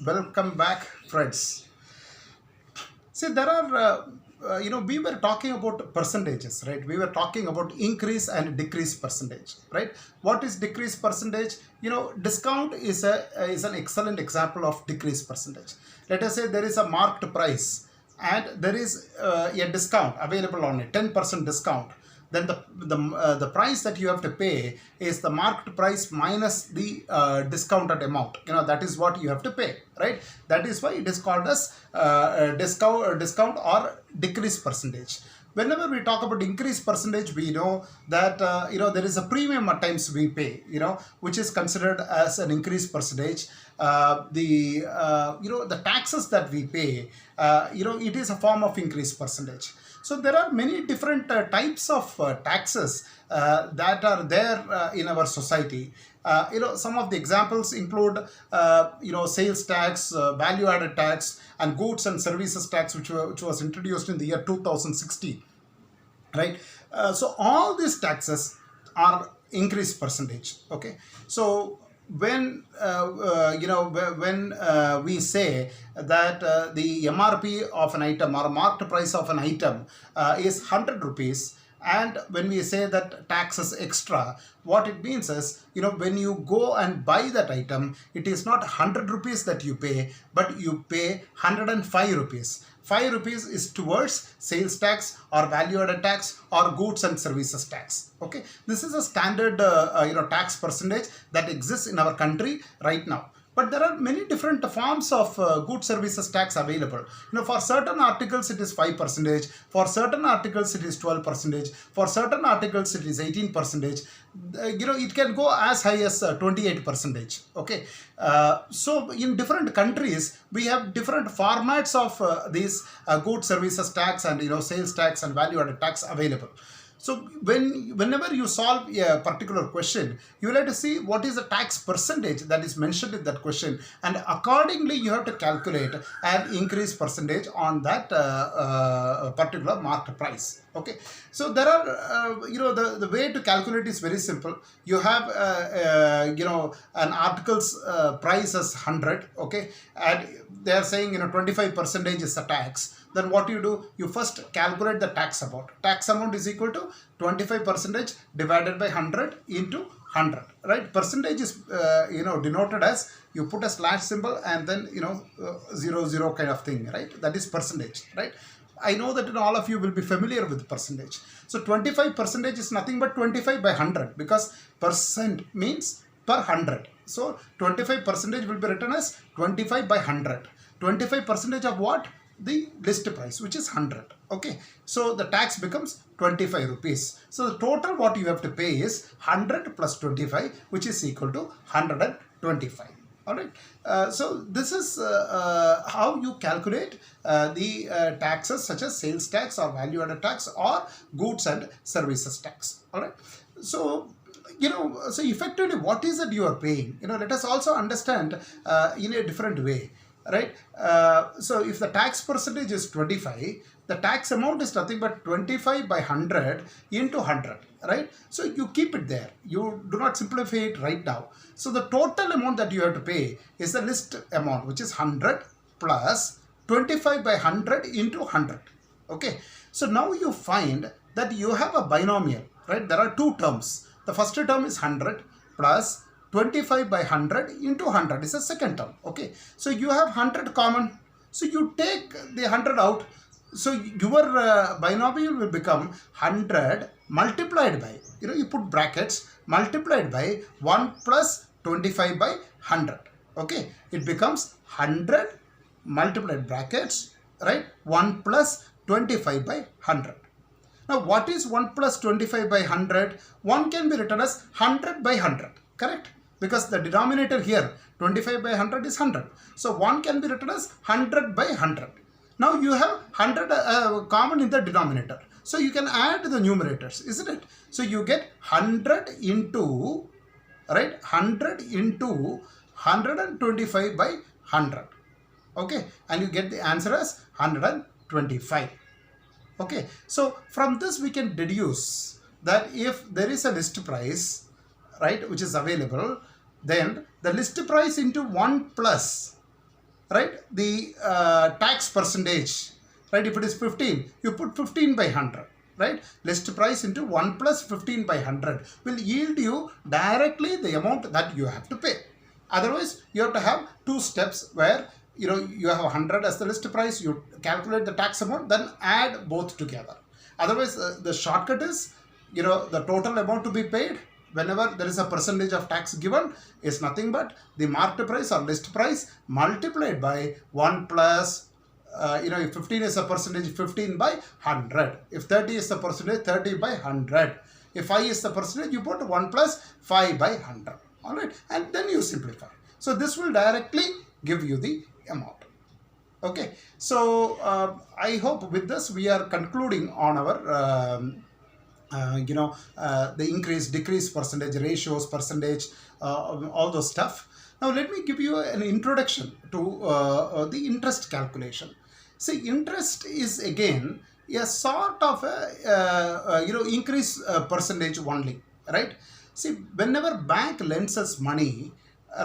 Welcome back, friends. See, there are, we were talking about percentages, right? We were talking about increase and decrease percentage, right? What is decrease percentage? Discount is an excellent example of decrease percentage. Let us say there is a marked price and there is a discount available on it, 10% discount. Then the price that you have to pay is the marked price minus the discounted amount. That is what you have to pay, right? That is why it is called as discount or decrease percentage. Whenever we talk about increase percentage, we know that there is a premium at times we pay, which is considered as an increase percentage. The taxes that we pay, it is a form of increase percentage. So there are many different types of taxes that are there in our society. Some of the examples include, sales tax, value-added tax, and goods and services tax, which was introduced in the year 2016, right? So all these taxes are increased percentage. Okay, so when we say that the MRP of an item or marked price of an item is 100 rupees, and when we say that tax is extra, what it means is, when you go and buy that item, it is not 100 rupees that you pay, but you pay 105 rupees. 5 rupees is towards sales tax or value added tax or goods and services tax. Okay, this is a standard tax percentage that exists in our country right now. But there are many different forms of goods services tax available. For certain articles it is 5%, for certain articles it is 12%, for certain articles it is 18%. It can go as high as 28%. Okay, so in different countries we have different formats of these goods services tax and sales tax and value added tax available. So whenever you solve a particular question, you will have to see what is the tax percentage that is mentioned in that question, and accordingly you have to calculate an increase percentage on that particular marked price. Okay, so there are the way to calculate is very simple. You have an article's price as 100. Okay, and they are saying 25% is the tax. Then what you do, you first calculate the tax amount. Tax amount is equal to 25% divided by 100 into 100, right? Percentage is denoted as, you put a slash symbol and then 00 kind of thing, right? That is percentage, right? I know that all of you will be familiar with percentage. So 25% is nothing but 25 by 100, because percent means per 100. So 25% will be written as 25 by 100. 25% of what? The list price, which is 100. Okay, so the tax becomes 25 rupees. So the total what you have to pay is 100 plus 25, which is equal to 125. All right, so this is how you calculate the taxes such as sales tax or value added tax or goods and services tax. All right, so so effectively what is it you are paying? Let us also understand in a different way, right? So if the tax percentage is 25, the tax amount is nothing but 25 by 100 into 100, right? So you keep it there. You do not simplify it right now. So the total amount that you have to pay is the list amount, which is 100 plus 25 by 100 into 100. Okay. So now you find that you have a binomial, right? There are two terms. The first term is 100 plus 25 by 100 into 100 is the second term. Okay, so you have 100 common, so you take the 100 out, so your binomial will become 100 multiplied by, you put brackets, multiplied by 1 plus 25 by 100. Okay, it becomes 100 multiplied brackets, right, 1 plus 25 by 100. Now what is 1 plus 25 by 100? 1 can be written as 100 by 100, correct? Because the denominator here 25 by 100 is 100. So 1 can be written as 100 by 100. Now you have 100 common in the denominator. So you can add the numerators, isn't it? So you get 100 into, right, 100 into 125 by 100. Okay, and you get the answer as 125. Okay, so from this we can deduce that if there is a list price, right, which is available, then the list price into 1 plus right, the tax percentage, right, if it is 15, you put 15 by 100, right, list price into 1 plus 15 by 100 will yield you directly the amount that you have to pay. Otherwise, you have to have two steps where you have 100 as the list price, you calculate the tax amount, then add both together. Otherwise, the shortcut is, the total amount to be paid whenever there is a percentage of tax given is nothing but the marked price or list price multiplied by 1 plus, if 15 is a percentage, 15 by 100. If 30 is the percentage, 30 by 100. If 5 is the percentage, you put 1 plus 5 by 100. Alright, and then you simplify. So this will directly give you the amount. Okay, so I hope with this we are concluding on our the increase decrease percentage ratios, percentage, all those stuff. Now let me give you an introduction to the interest calculation. See, interest is again a sort of a increase percentage only, right? See, whenever bank lends us money,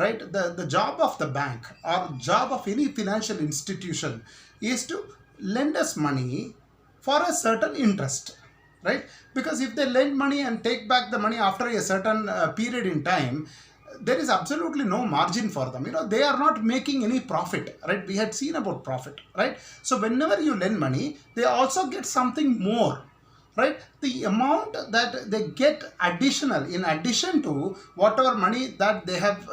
right, the job of the bank or job of any financial institution is to lend us money for a certain interest, right? Because if they lend money and take back the money after a certain period in time, there is absolutely no margin for them. They are not making any profit, right? We had seen about profit, right? So whenever you lend money, they also get something more, right? The amount that they get additional in addition to whatever money that they have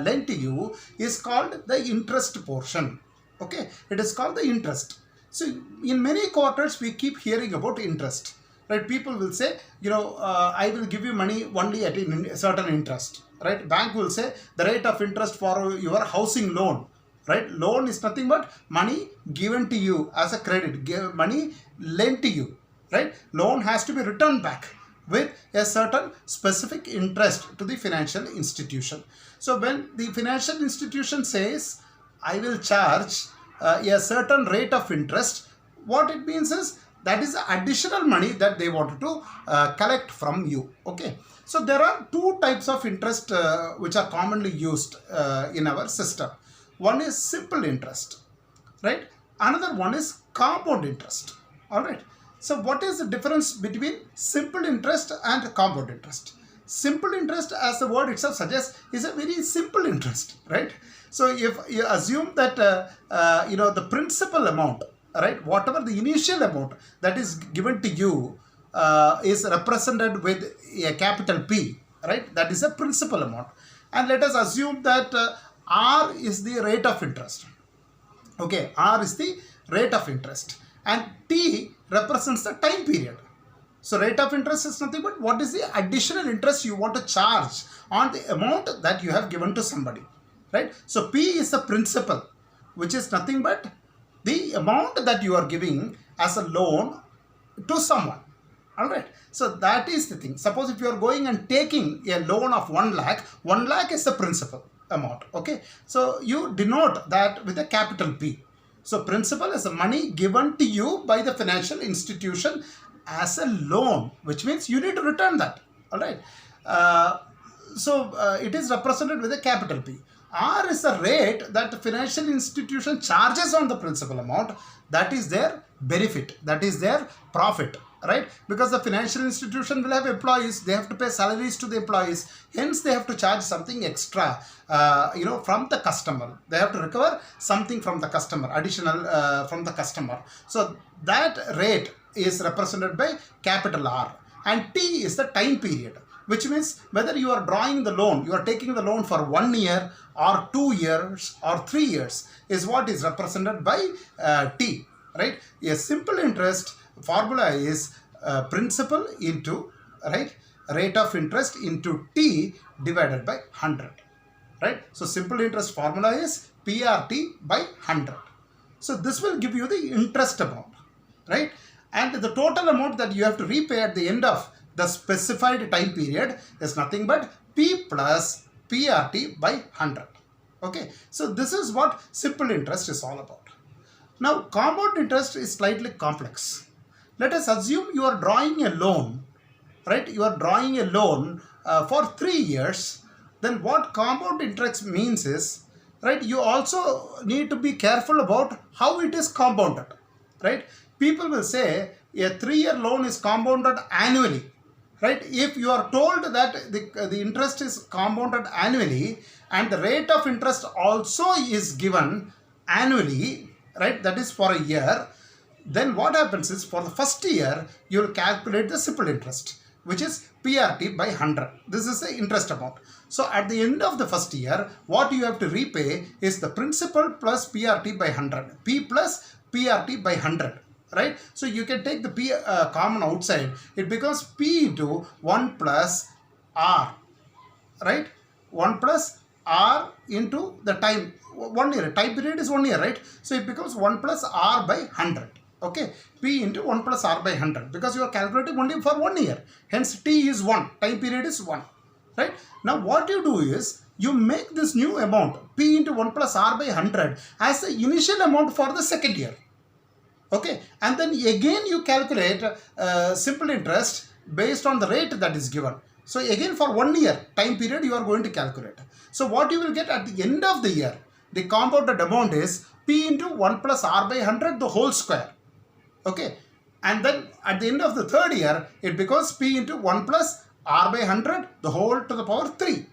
lent to you is called the interest portion. Okay, it is called the interest. So in many quarters we keep hearing about interest, right? People will say, I will give you money only at a certain interest, right? Bank will say the rate of interest for your housing loan, right? Loan is nothing but money given to you as a credit, money lent to you, right? Loan has to be returned back with a certain specific interest to the financial institution. So when the financial institution says, I will charge a certain rate of interest, what it means is that is additional money that they wanted to collect from you. Okay. So there are two types of interest which are commonly used in our system. One is simple interest, right? Another one is compound interest. All right. So what is the difference between simple interest and compound interest? Simple interest, as the word itself suggests, is a very simple interest, right? So if you assume that the principal amount, right, whatever the initial amount that is given to you is represented with a capital P, right? That is a principal amount. And let us assume that R is the rate of interest. Okay, R is the rate of interest and T represents the time period. So rate of interest is nothing but what is the additional interest you want to charge on the amount that you have given to somebody, right? So P is the principal, which is nothing but the amount that you are giving as a loan to someone. All right. So that is the thing. Suppose if you are going and taking a loan of 1 lakh, 1 lakh is the principal amount. Okay. So you denote that with a capital P. So principal is the money given to you by the financial institution as a loan, which means you need to return that. All right. It is represented with a capital P. R is the rate that the financial institution charges on the principal amount. That is their benefit. That is their profit, right? Because the financial institution will have employees. They have to pay salaries to the employees. Hence, they have to charge something extra, from the customer. They have to recover something from the customer, additional from the customer. So that rate is represented by capital R. And T is the time period, which means whether you are drawing the loan, you are taking the loan for 1 year or 2 years or 3 years is what is represented by T, right? A simple interest formula is principal into, right, rate of interest into T divided by 100, right? So simple interest formula is PRT by 100. So this will give you the interest amount, right? And the total amount that you have to repay at the end of the specified time period is nothing but P plus PRT by 100. Okay, so this is what simple interest is all about. Now, compound interest is slightly complex. Let us assume you are drawing a loan, right? You are drawing a loan for 3 years. Then what compound interest means is, right, you also need to be careful about how it is compounded, right? People will say a 3-year loan is compounded annually, right? If you are told that the interest is compounded annually and the rate of interest also is given annually, right, that is for a year, then what happens is for the first year you will calculate the simple interest, which is PRT by 100. This is the interest amount. So at the end of the first year, what you have to repay is the principal plus PRT by 100, P plus PRT by 100. Right? So you can take the P common outside. It becomes P into 1 plus R. Right? 1 plus R into the time. 1 year. Time period is 1 year. Right? So it becomes 1 plus R by 100. Okay? P into 1 plus R by 100. Because you are calculating only for 1 year. Hence T is 1. Time period is 1. Right? Now what you do is, you make this new amount P into 1 plus R by 100 as the initial amount for the second year. Okay, and then again you calculate simple interest based on the rate that is given. So again for 1 year time period you are going to calculate. So what you will get at the end of the year, the compounded amount is P into 1 plus R by 100 the whole square. Okay, and then at the end of the third year it becomes P into 1 plus R by 100 the whole to the power 3.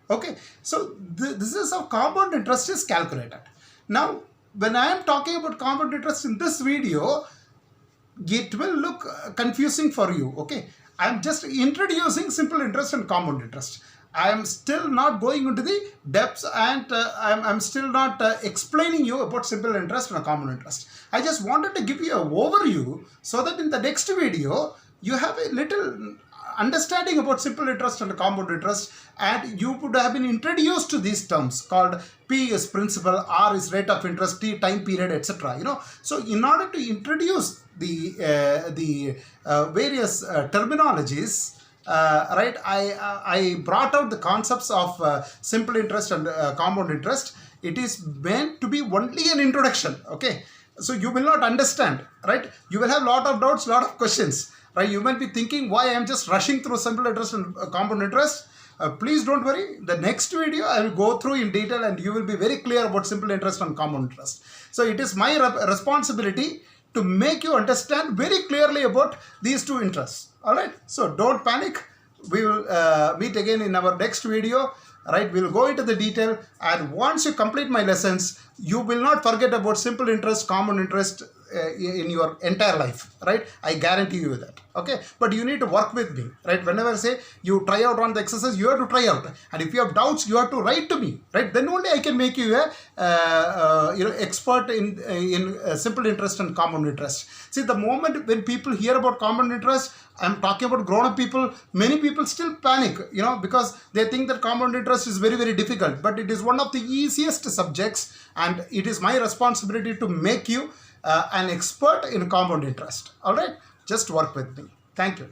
Okay, so this is how compound interest is calculated. Now when I am talking about compound interest in this video, it will look confusing for you. Okay, I am just introducing simple interest and compound interest. I am still not going into the depths, and I'm still not explaining you about simple interest and compound interest. I just wanted to give you an overview so that in the next video you have a little understanding about simple interest and compound interest, and you would have been introduced to these terms called P is principal, R is rate of interest, T time period, etc. You know, so in order to introduce the various terminologies, right, I brought out the concepts of simple interest and compound interest. It is meant to be only an introduction. Okay, so you will not understand, right? You will have lot of doubts, lot of questions. Right, you might be thinking why I am just rushing through simple interest and compound interest. Please don't worry. The next video I will go through in detail and you will be very clear about simple interest and compound interest. So it is my responsibility to make you understand very clearly about these two interests. Alright, so don't panic. We will meet again in our next video. Right, we will go into the detail, and once you complete my lessons, you will not forget about simple interest, compound interest in your entire life. Right, I guarantee you that. Okay, but you need to work with me. Right, whenever I say you try out on the exercise, you have to try out, and if you have doubts, you have to write to me. Right, then only I can make you a expert in simple interest and compound interest. See, the moment when people hear about compound interest, I'm talking about grown-up people, many people still panic, you know, because they think that compound interest is very, very difficult. But it is one of the easiest subjects, and it is my responsibility to make you an expert in compound interest. All right, just work with me. Thank you.